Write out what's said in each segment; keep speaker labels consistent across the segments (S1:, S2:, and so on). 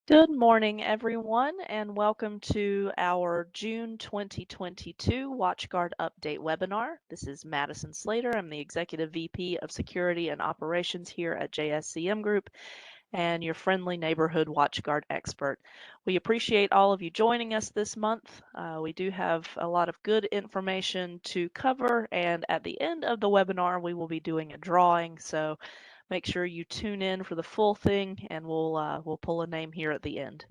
S1: Good morning, everyone, and welcome to our June 2022 Watchguard Update webinar. This is Madison Slater. I'm the Executive VP of Security and Operations here at JSCM Group and your friendly neighborhood Watchguard expert. We appreciate all of you joining us this month. We do have a lot of good information to cover, and at the end of the webinar, we will be doing a drawing. So make sure you tune in for the full thing, and we'll pull a name here at the end.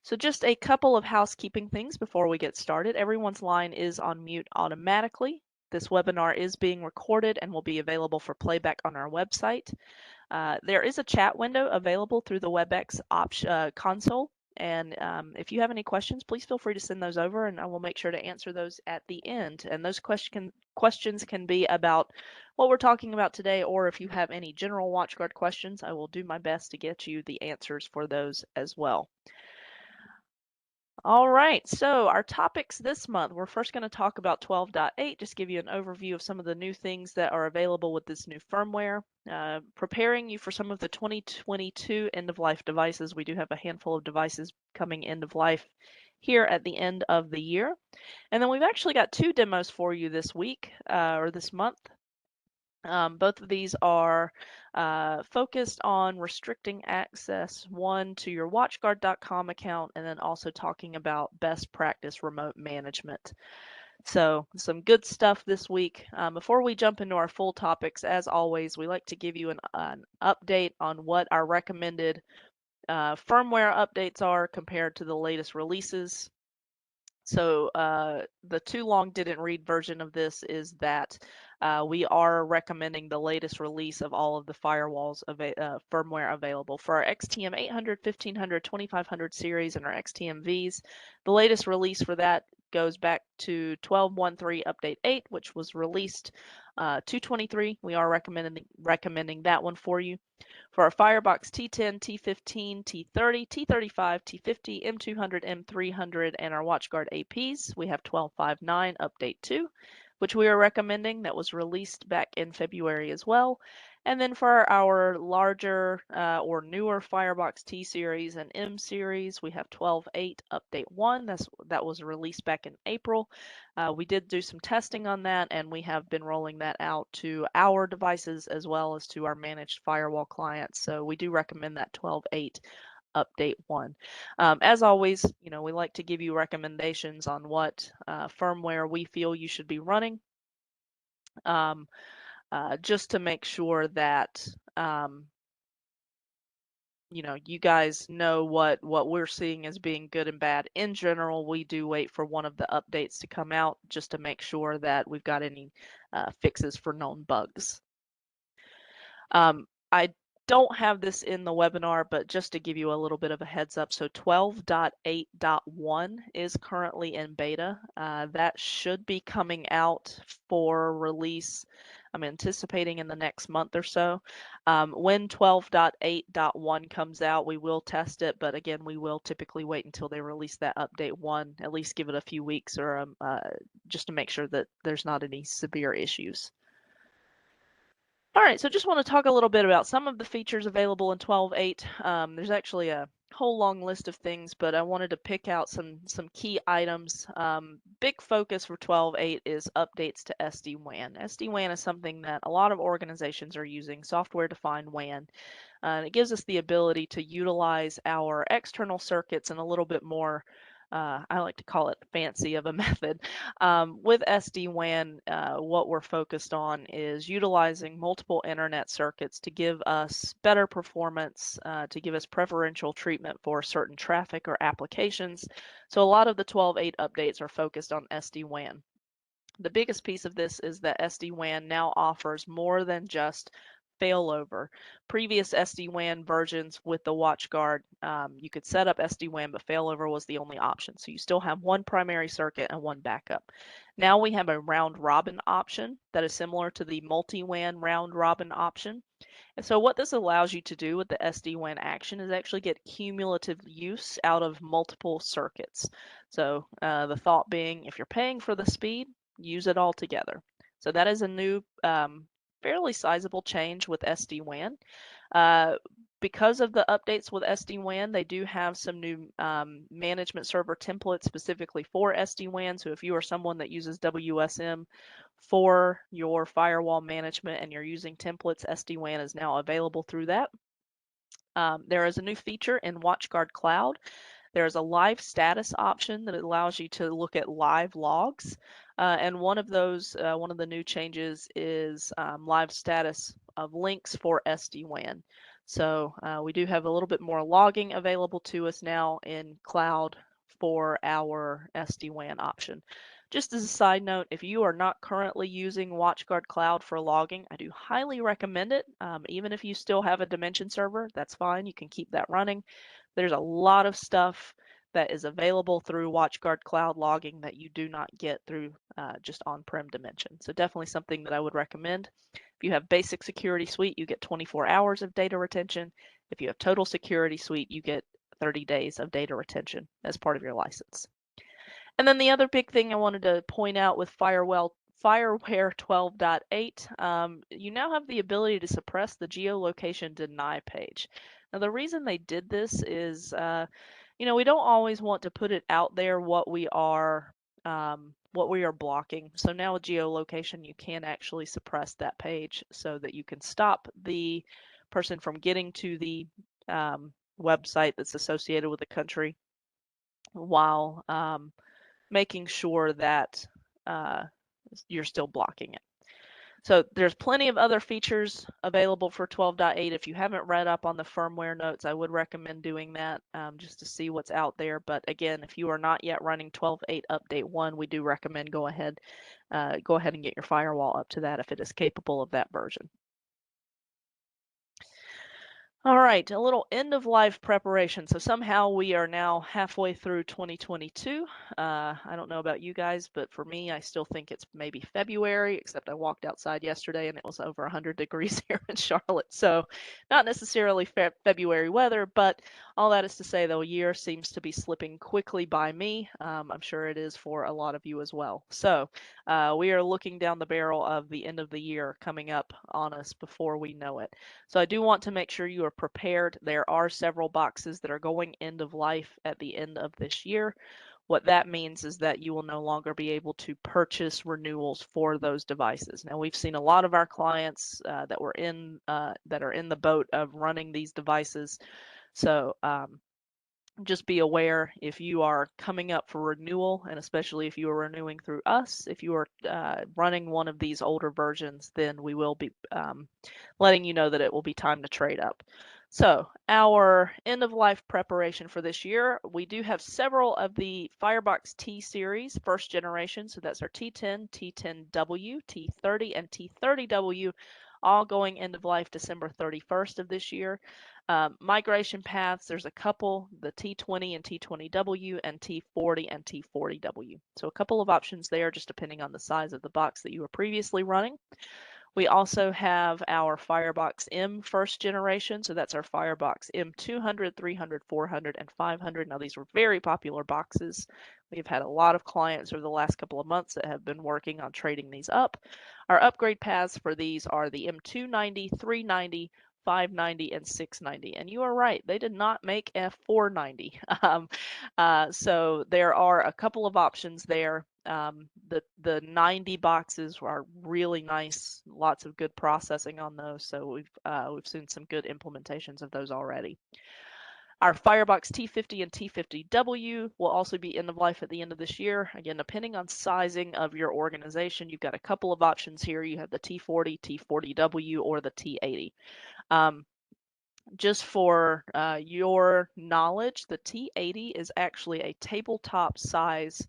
S1: So just a couple of housekeeping things before we get started. Everyone's line is on mute automatically. This webinar is being recorded and will be available for playback on our website. There is a chat window available through the WebEx console. And if you have any questions, please feel free to send those over and I will make sure to answer those at the end. And those questions can be about what we're talking about today, or if you have any general WatchGuard questions, I will do my best to get you the answers for those as well. All right, so our topics this month, we're first going to talk about 12.8, just give you an overview of some of the new things that are available with this new firmware, preparing you for some of the 2022 end-of-life devices. We do have a handful of devices coming end of life here at the end of the year. And then we've actually got two demos for you this week, or this month. Both of these are focused on restricting access, one to your watchguard.com account, and then also talking about best practice remote management. So some good stuff this week. Before we jump into our full topics, as always, we like to give you an update on what our recommended firmware updates are compared to the latest releases. So the too long didn't read version of this is that we are recommending the latest release of all of the firewalls firmware available for our XTM 800, 1500, 2500 series and our XTMVs. The latest release for that goes back to 12.13 update 8, which was released 223. We are recommending that one for you. For our Firebox T10, T15, T30, T35, T50, M200, M300, and our WatchGuard APs, we have 12.59 Update 2, which we are recommending. That was released back in February as well. And then for our larger or newer Firebox T series and M series, we have 12.8 Update 1. That was released back in April. We did do some testing on that, and we have been rolling that out to our devices as well as to our managed firewall clients. So we do recommend that 12.8 update 1. As always, we like to give you recommendations on what firmware we feel you should be running, just to make sure that you guys know what we're seeing as being good and bad. In general, we do wait for one of the updates to come out just to make sure that we've got any fixes for known bugs. I don't have this in the webinar, but just to give you a little bit of a heads up, so 12.8.1 is currently in beta. That should be coming out for release, I'm anticipating in the next month or so. When 12.8.1 comes out, we will test it, but again, we will typically wait until they release that update 1, at least give it a few weeks or just to make sure that there's not any severe issues. All right, so just want to talk a little bit about some of the features available in 12.8. There's actually a whole long list of things, but I wanted to pick out some key items. Big focus for 12.8 is updates to Sd-Wan. Sd-Wan is something that a lot of organizations are using, software-defined WAN. It gives us the ability to utilize our external circuits in a little bit more I like to call it fancy of a method. With SD-WAN, what we're focused on is utilizing multiple internet circuits to give us better performance, to give us preferential treatment for certain traffic or applications. So a lot of the 12.8 updates are focused on SD-WAN. The biggest piece of this is that SD-WAN now offers more than just failover. Previous SD-WAN versions with the WatchGuard, you could set up SD-WAN, but failover was the only option. So you still have one primary circuit and one backup. Now we have a round robin option that is similar to the multi-WAN round robin option. And so what this allows you to do with the SD-WAN action is actually get cumulative use out of multiple circuits. So the thought being, if you're paying for the speed, use it all together. So that is a new fairly sizable change with SD-WAN. Because of the updates with SD-WAN, they do have some new management server templates specifically for SD-WAN. So if you are someone that uses WSM for your firewall management and you're using templates, SD-WAN is now available through that. There is a new feature in Watchguard Cloud. There's a live status option that allows you to look at live logs. And one of the new changes is live status of links for SD-WAN. So we do have a little bit more logging available to us now in cloud for our SD-WAN option. Just as a side note, if you are not currently using Watchguard Cloud for logging, I do highly recommend it. Even if you still have a Dimension server, that's fine. You can keep that running. There's a lot of stuff that is available through Watchguard Cloud logging that you do not get through just on-prem Dimension. So definitely something that I would recommend. If you have Basic Security Suite, you get 24 hours of data retention. If you have Total Security Suite, you get 30 days of data retention as part of your license. And then the other big thing I wanted to point out with Fireware 12.8, you now have the ability to suppress the geolocation deny page. Now, the reason they did this is, we don't always want to put it out there what we are blocking. So now with geolocation, you can actually suppress that page so that you can stop the person from getting to the website that's associated with the country while making sure that you're still blocking it. So there's plenty of other features available for 12.8. If you haven't read up on the firmware notes, I would recommend doing that just to see what's out there. But again, if you are not yet running 12.8 Update 1, we do recommend go ahead and get your firewall up to that if it is capable of that version. All right, a little end of life preparation. So somehow we are now halfway through 2022. I don't know about you guys, but for me, I still think it's maybe February, except I walked outside yesterday and it was over 100 degrees here in Charlotte. So not necessarily February weather, but all that is to say, the year seems to be slipping quickly by me. I'm sure it is for a lot of you as well. So we are looking down the barrel of the end of the year coming up on us before we know it. So I do want to make sure you are prepared. There are several boxes that are going end of life at the end of this year. What that means is that you will no longer be able to purchase renewals for those devices. Now, we've seen a lot of our clients that are in the boat of running these devices. So just be aware if you are coming up for renewal, and especially if you are renewing through us, if you are running one of these older versions, then we will be letting you know that it will be time to trade up. So our end of life preparation for this year, we do have several of the Firebox T series, first generation. So that's our T10, T10W, T30, and T30W, all going end of life December 31st of this year. Migration paths, there's a couple, the T20 and T20W and T40 and T40W. So a couple of options there, just depending on the size of the box that you were previously running. We also have our Firebox M first generation. So that's our Firebox M200, 300, 400, and 500. Now these were very popular boxes. We've had a lot of clients over the last couple of months that have been working on trading these up. Our upgrade paths for these are the M290, 390, 590, and 690. And you are right, they did not make F490. So there are a couple of options there. The 90 boxes are really nice, lots of good processing on those. So we've seen some good implementations of those already. Our Firebox T50 and T50W will also be end of life at the end of this year. Again, depending on sizing of your organization, you've got a couple of options here. You have the T40, T40W, or the T80. Just for your knowledge, the T80 is actually a tabletop size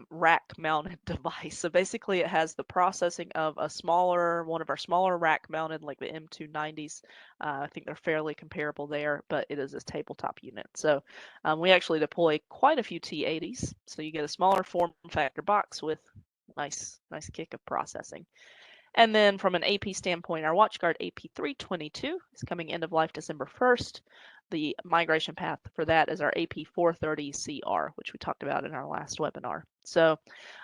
S1: rack mounted device. So basically it has the processing of one of our smaller rack mounted, like the M290s. I think they're fairly comparable there, but it is a tabletop unit. So we actually deploy quite a few T80s. So you get a smaller form factor box with nice kick of processing. And then from an AP standpoint, our Watchguard AP322 is coming end of life December 1st. the migration path for that is our AP430CR, which we talked about in our last webinar. So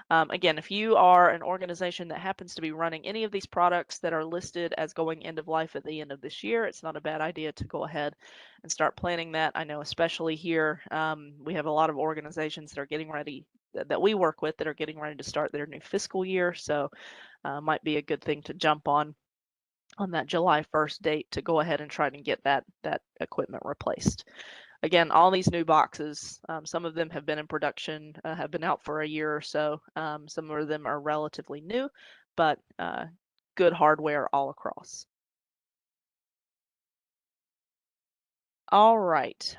S1: again, if you are an organization that happens to be running any of these products that are listed as going end of life at the end of this year, it's not a bad idea to go ahead and start planning that. I know especially here, we have a lot of organizations that are getting ready, that we work with, that are getting ready to start their new fiscal year. So might be a good thing to jump on that July 1st date to go ahead and try to get that equipment replaced. Again, all these new boxes, some of them have been in production, have been out for a year or so. Some of them are relatively new, but good hardware all across. All right.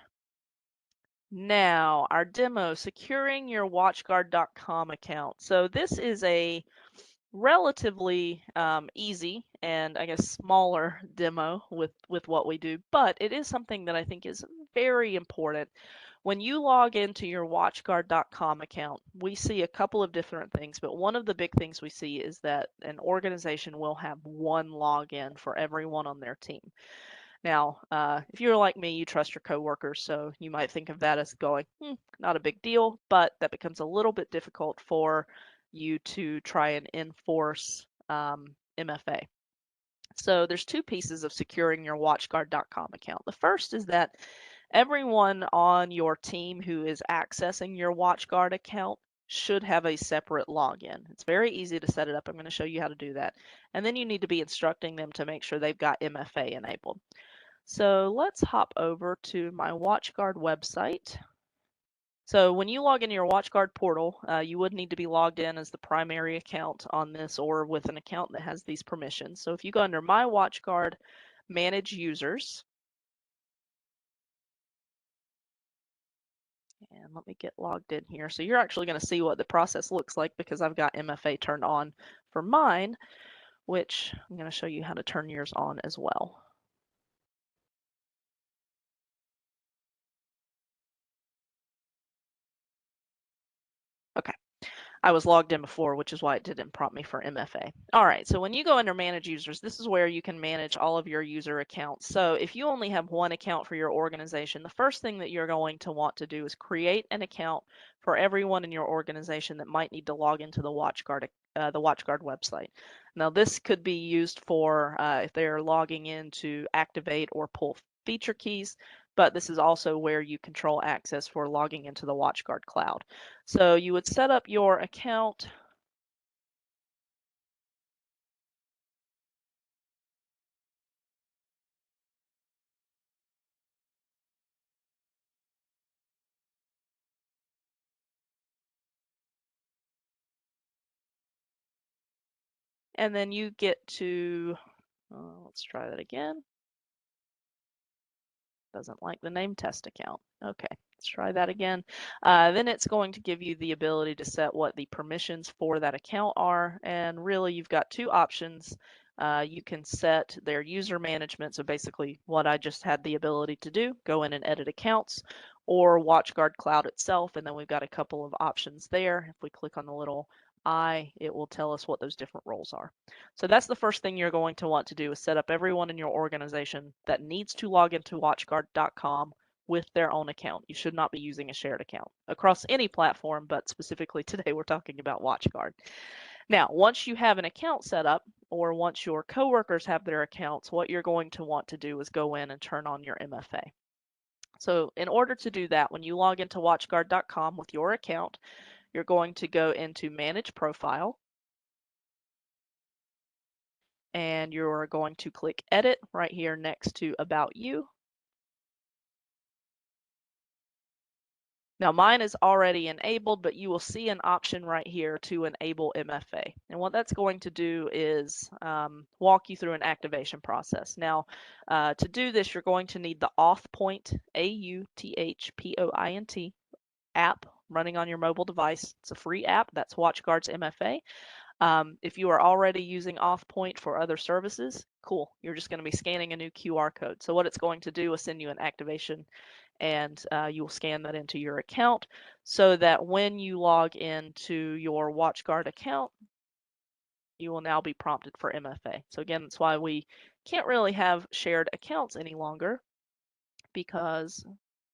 S1: Now, our demo, securing your watchguard.com account. So this is a relatively easy and I guess smaller demo with what we do, but it is something that I think is very important. When you log into your watchguard.com account, we see a couple of different things, but one of the big things we see is that an organization will have one login for everyone on their team. Now, if you're like me, you trust your coworkers, so you might think of that as going, not a big deal, but that becomes a little bit difficult for you to try and enforce MFA. So there's two pieces of securing your watchguard.com account. The first is that everyone on your team who is accessing your WatchGuard account should have a separate login. It's very easy to set it up. I'm going to show you how to do that. And then you need to be instructing them to make sure they've got MFA enabled. So let's hop over to my WatchGuard website. So when you log into your WatchGuard portal, you would need to be logged in as the primary account on this or with an account that has these permissions. So if you go under My WatchGuard, Manage Users, and let me get logged in here. So you're actually going to see what the process looks like because I've got MFA turned on for mine, which I'm going to show you how to turn yours on as well. Okay. I was logged in before, which is why it didn't prompt me for MFA. All right, so when you go under Manage Users, this is where you can manage all of your user accounts. So if you only have one account for your organization, the first thing that you're going to want to do is create an account for everyone in your organization that might need to log into the WatchGuard website. Now, this could be used for if they're logging in to activate or pull feature keys, but this is also where you control access for logging into the WatchGuard cloud. So you would set up your account. And then you get to, let's try that again. Doesn't like the name test account. Okay, let's try that again. Then it's going to give you the ability to set what the permissions for that account are. And really, you've got two options. You can set their user management, so basically what I just had the ability to do, go in and edit accounts, or WatchGuard Cloud itself, and then we've got a couple of options there. If we click on the little I, it will tell us what those different roles are. So that's the first thing you're going to want to do is set up everyone in your organization that needs to log into watchguard.com with their own account. You should not be using a shared account across any platform, but specifically today we're talking about WatchGuard. Now, once you have an account set up, or once your coworkers have their accounts, what you're going to want to do is go in and turn on your MFA. So in order to do that, when you log into watchguard.com with your account, you're going to go into Manage Profile, and you're going to click Edit right here next to About You. Now mine is already enabled, but you will see an option right here to enable MFA. And what that's going to do is walk you through an activation process. Now, to do this, you're going to need the AuthPoint, AuthPoint app running on your mobile device. It's a free app. That's WatchGuard's MFA. If you are already using AuthPoint for other services, cool. You're just going to be scanning a new QR code. So what it's going to do is send you an activation, and you'll scan that into your account so that when you log into your WatchGuard account, you will now be prompted for MFA. So again, that's why we can't really have shared accounts any longer, because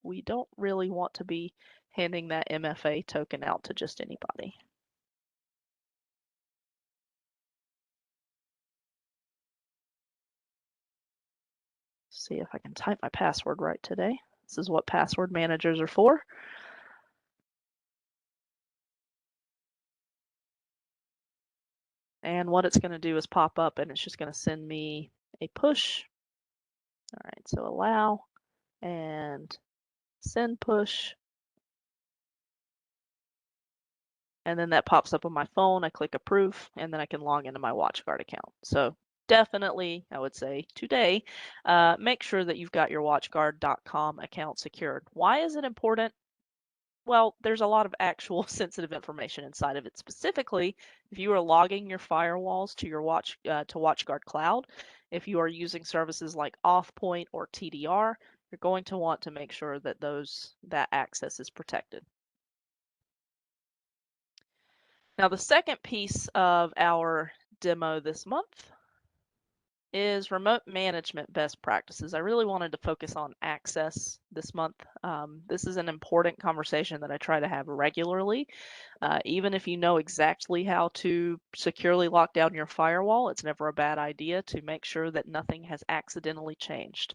S1: we don't really want to be handing that MFA token out to just anybody. See if I can type my password right today. This is what password managers are for. And what it's going to do is pop up and it's just going to send me a push. All right, so allow and send push. And then that pops up on my phone. I click approve, and then I can log into my Watchguard account. So definitely, I would say today, make sure that you've got your watchguard.com account secured. Why is it important? Well, there's a lot of actual sensitive information inside of it. Specifically, if you are logging your firewalls to your to WatchGuard Cloud, if you are using services like AuthPoint or TDR, you're going to want to make sure that that access is protected. Now, the second piece of our demo this month is remote management best practices. I really wanted to focus on access this month. This is an important conversation that I try to have regularly. Even if you know exactly how to securely lock down your firewall, it's never a bad idea to make sure that nothing has accidentally changed.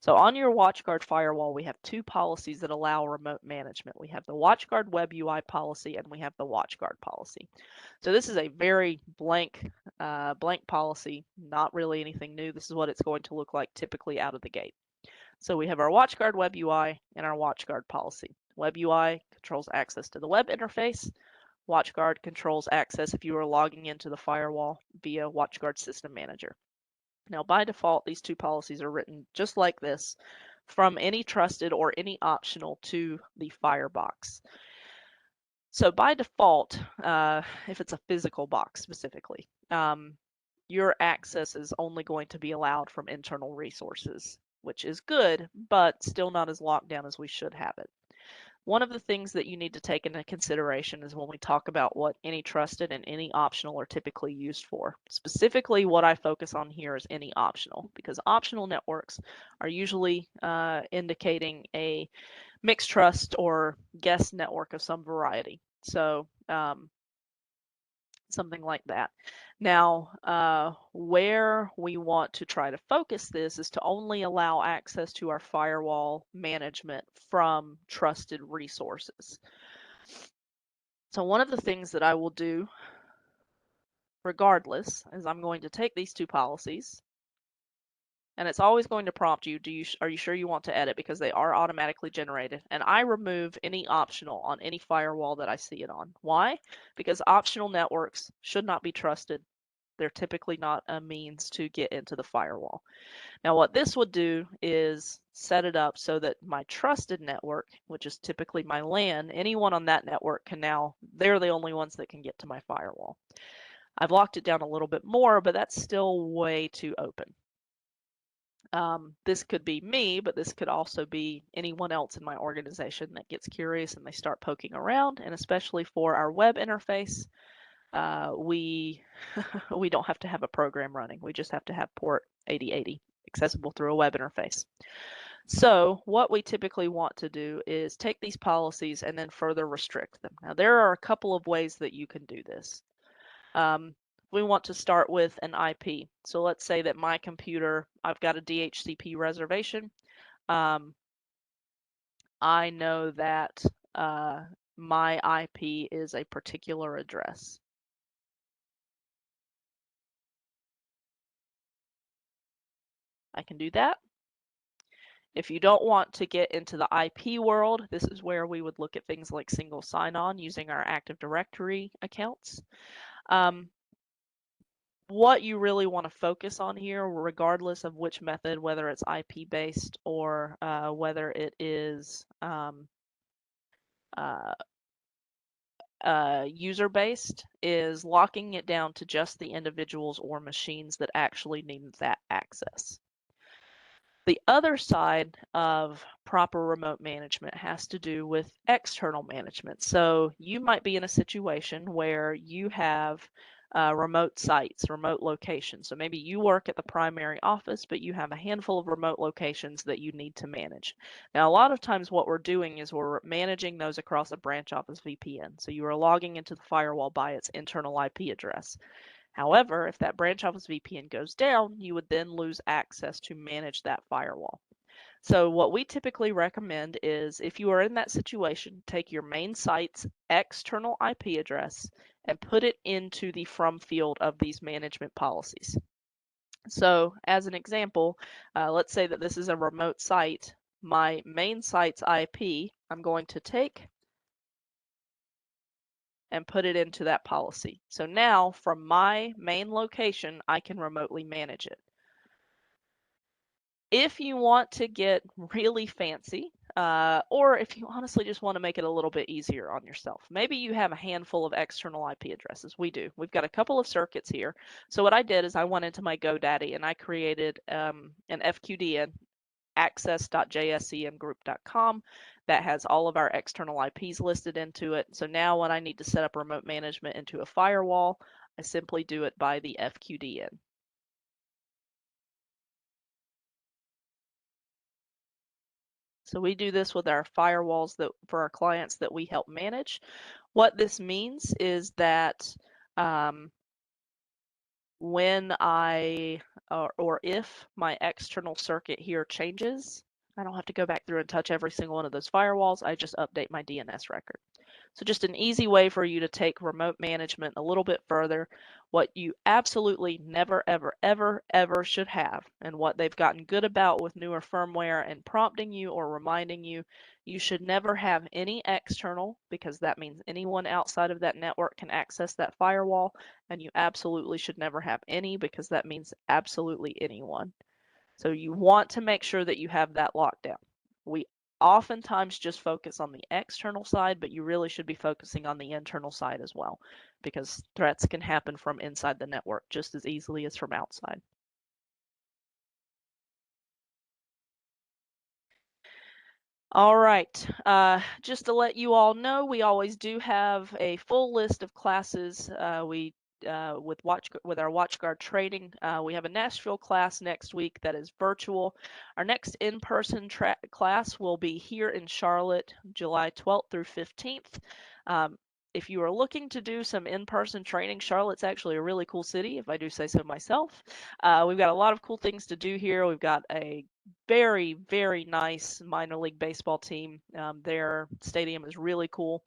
S1: So on your WatchGuard firewall, we have two policies that allow remote management. We have the WatchGuard Web UI policy and we have the WatchGuard policy. So this is a very blank policy, not really anything new. This is what it's going to look like typically out of the gate. So we have our WatchGuard Web UI and our WatchGuard policy. Web UI controls access to the web interface. WatchGuard controls access if you are logging into the firewall via WatchGuard System Manager. Now, by default, these two policies are written just like this, from any trusted or any optional to the firebox. So by default, if it's a physical box specifically, your access is only going to be allowed from internal resources, which is good, but still not as locked down as we should have it. One of the things that you need to take into consideration is when we talk about what any trusted and any optional are typically used for. Specifically, what I focus on here is any optional, because optional networks are usually indicating a mixed trust or guest network of some variety. So something like that. Now, where we want to try to focus this is to only allow access to our firewall management from trusted resources. So one of the things that I will do regardless is I'm going to take these two policies, and it's always going to prompt you, are you sure you want to edit, because they are automatically generated, and I remove any optional on any firewall that I see it on. Why? Because optional networks should not be trusted. They're typically not a means to get into the firewall. Now, what this would do is set it up so that my trusted network, which is typically my LAN, anyone on that network they're the only ones that can get to my firewall. I've locked it down a little bit more, but that's still way too open. This could be me, but this could also be anyone else in my organization that gets curious and they start poking around. And especially for our web interface, we we don't have to have a program running. We just have to have port 8080 accessible through a web interface. So what we typically want to do is take these policies and then further restrict them. Now, there are a couple of ways that you can do this. We want to start with an IP. So let's say that my computer, I've got a DHCP reservation. I know that my IP is a particular address. I can do that. If you don't want to get into the IP world, this is where we would look at things like single sign-on using our Active Directory accounts. What you really want to focus on here, regardless of which method, whether it's IP-based or whether it is user-based, is locking it down to just the individuals or machines that actually need that access. The other side of proper remote management has to do with external management. So you might be in a situation where you have remote sites, remote locations. So maybe you work at the primary office, but you have a handful of remote locations that you need to manage. Now, a lot of times what we're doing is we're managing those across a branch office VPN. So you are logging into the firewall by its internal IP address. However, if that branch office VPN goes down, you would then lose access to manage that firewall. So what we typically recommend is if you are in that situation, take your main site's external IP address and put it into the from field of these management policies. So as an example, let's say that this is a remote site. My main site's IP, I'm going to take and put it into that policy. So now from my main location, I can remotely manage it. If you want to get really fancy, or if you honestly just want to make it a little bit easier on yourself, maybe you have a handful of external IP addresses. We do. We've got a couple of circuits here. So what I did is I went into my GoDaddy and I created an FQDN, access.jscmgroup.com, that has all of our external IPs listed into it. So now when I need to set up remote management into a firewall, I simply do it by the FQDN. So we do this with our firewalls that for our clients that we help manage. What this means is that when or if my external circuit here changes, I don't have to go back through and touch every single one of those firewalls. I just update my DNS record. So just an easy way for you to take remote management a little bit further. What you absolutely never, ever, ever, ever should have, and what they've gotten good about with newer firmware and prompting you or reminding you, you should never have any external, because that means anyone outside of that network can access that firewall, and you absolutely should never have any, because that means absolutely anyone. So you want to make sure that you have that locked down. We oftentimes just focus on the external side, but you really should be focusing on the internal side as well, because threats can happen from inside the network just as easily as from outside. All right, just to let you all know, we always do have a full list of classes. With our Watchguard training, we have a Nashville class next week that is virtual. Our next in-person class will be here in Charlotte, July 12th through 15th. If you are looking to do some in-person training, Charlotte's actually a really cool city, if I do say so myself. We've got a lot of cool things to do here. We've got a very, very nice minor league baseball team. Their stadium is really cool.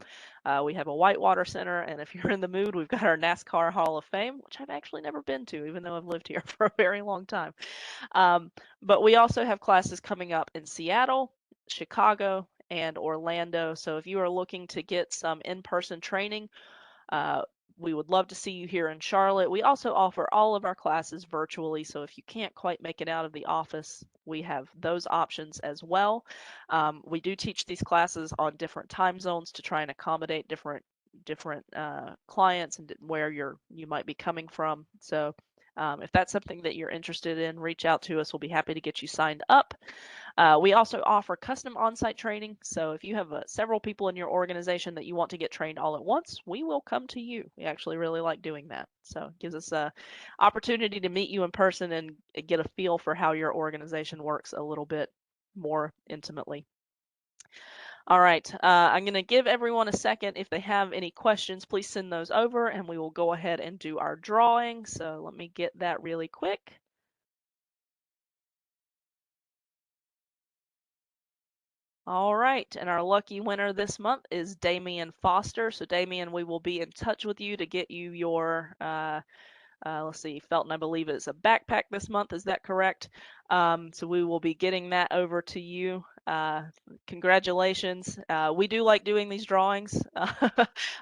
S1: We have a whitewater center, and if you're in the mood, we've got our NASCAR Hall of Fame, which I've actually never been to, even though I've lived here for a very long time. But we also have classes coming up in Seattle, Chicago, and Orlando. So if you are looking to get some in-person training, we would love to see you here in Charlotte. We also offer all of our classes virtually, so if you can't quite make it out of the office, we have those options as well. We do teach these classes on different time zones to try and accommodate different clients and where you might be coming from. So if that's something that you're interested in, reach out to us. We'll be happy to get you signed up. We also offer custom on-site training. So if you have several people in your organization that you want to get trained all at once, we will come to you. We actually really like doing that. So it gives us an opportunity to meet you in person and get a feel for how your organization works a little bit more intimately. All right, I'm going to give everyone a second. If they have any questions, please send those over and we will go ahead and do our drawing. So let me get that really quick. All right, and our lucky winner this month is Damian Foster. So Damian, we will be in touch with you to get you your let's see, Felton, I believe it's a backpack this month. Is that correct? So we will be getting that over to you. Congratulations. We do like doing these drawings.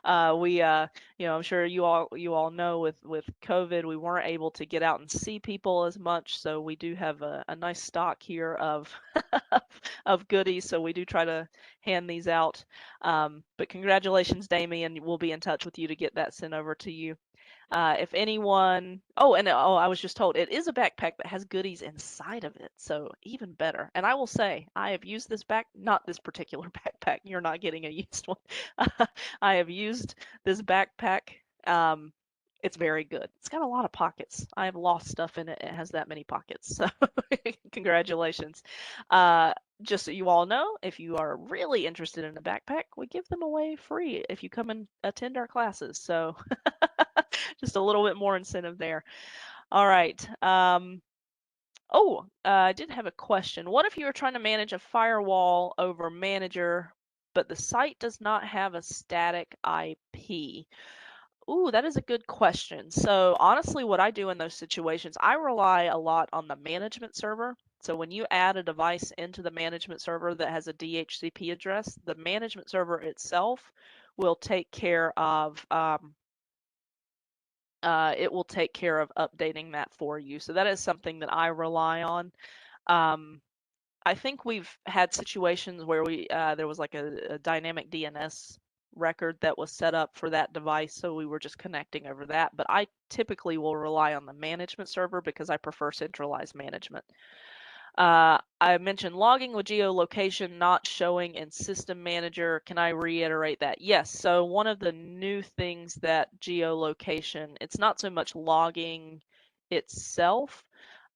S1: I'm sure you all know with COVID, we weren't able to get out and see people as much. So we do have a nice stock here of of goodies. So we do try to hand these out. But congratulations, Damien. We'll be in touch with you to get that sent over to you. If anyone, I was just told it is a backpack that has goodies inside of it, so even better. And I will say, I have used this not this particular backpack. You're not getting a used one. I have used this backpack It's very good. It's got a lot of pockets. I have lost stuff in it. It has that many pockets. So congratulations. Uh, just so you all know, if you are really interested in a backpack, we give them away free if you come and attend our classes. So just a little bit more incentive there. All right. I did have a question. What if you were trying to manage a firewall over manager, but the site does not have a static IP? Ooh, that is a good question. So honestly, what I do in those situations, I rely a lot on the management server. So when you add a device into the management server that has a DHCP address, the management server itself will take care of updating that for you. So that is something that I rely on. Um, I think we've had situations where there was like a dynamic DNS record that was set up for that device, so we were just connecting over that. But I typically will rely on the management server because I prefer centralized management. I mentioned logging with geolocation not showing in System Manager. Can I reiterate that? Yes. So one of the new things that geolocation, it's not so much logging itself.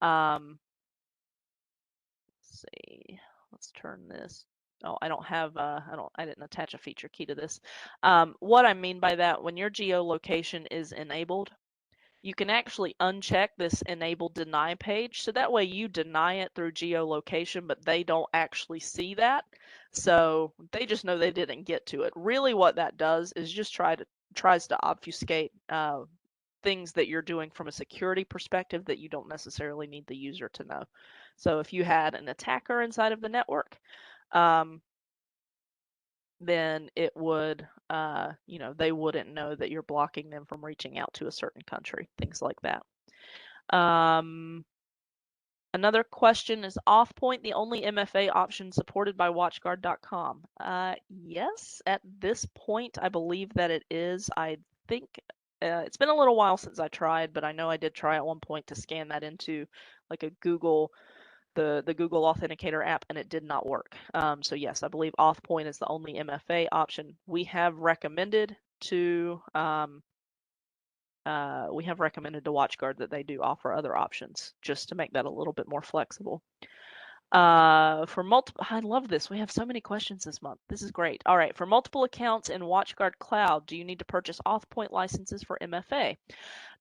S1: Let's see. Let's turn this. Oh, I don't have, I didn't attach a feature key to this. What I mean by that, when your geolocation is enabled, you can actually uncheck this enable deny page. So that way you deny it through geolocation, but they don't actually see that. So they just know they didn't get to it. Really what that does is just tries to obfuscate things that you're doing from a security perspective that you don't necessarily need the user to know. So if you had an attacker inside of the network, then it would, they wouldn't know that you're blocking them from reaching out to a certain country, things like that. Another question, is AuthPoint the only MFA option supported by Watchguard.com? Yes, at this point, I believe that it is. I think it's been a little while since I tried, but I know I did try at one point to scan that into like a the Google Authenticator app, and it did not work. So yes, I believe AuthPoint is the only MFA option. We have recommended to Watchguard that they do offer other options just to make that a little bit more flexible. For multiple, I love this. We have so many questions this month. This is great. All right, for multiple accounts in Watchguard Cloud, do you need to purchase AuthPoint licenses for MFA?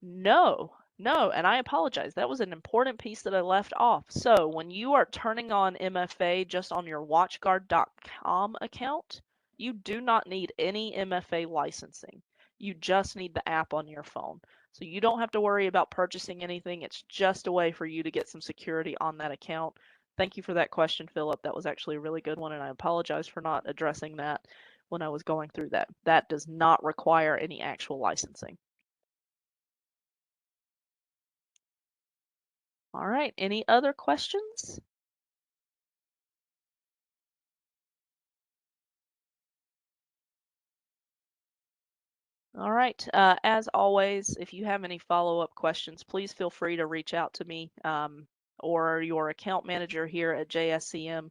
S1: No, no, and I apologize. That was an important piece that I left off. So when you are turning on MFA just on your watchguard.com account, you do not need any MFA licensing. You just need the app on your phone. So you don't have to worry about purchasing anything. It's just a way for you to get some security on that account. Thank you for that question, Philip. That was actually a really good one, and I apologize for not addressing that when I was going through that. That does not require any actual licensing. All right, any other questions? All right, as always, if you have any follow-up questions, please feel free to reach out to me or your account manager here at JSCM.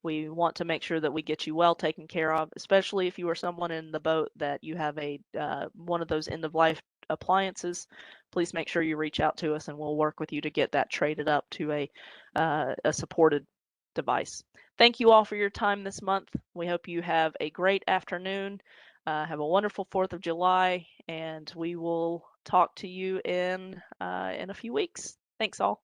S1: We want to make sure that we get you well taken care of, especially if you are someone in the boat that you have a one of those end-of-life appliances. Please make sure you reach out to us, and we'll work with you to get that traded up to a supported device. Thank you all for your time this month. We hope you have a great afternoon. Have a wonderful 4th of July, and we will talk to you in a few weeks. Thanks all.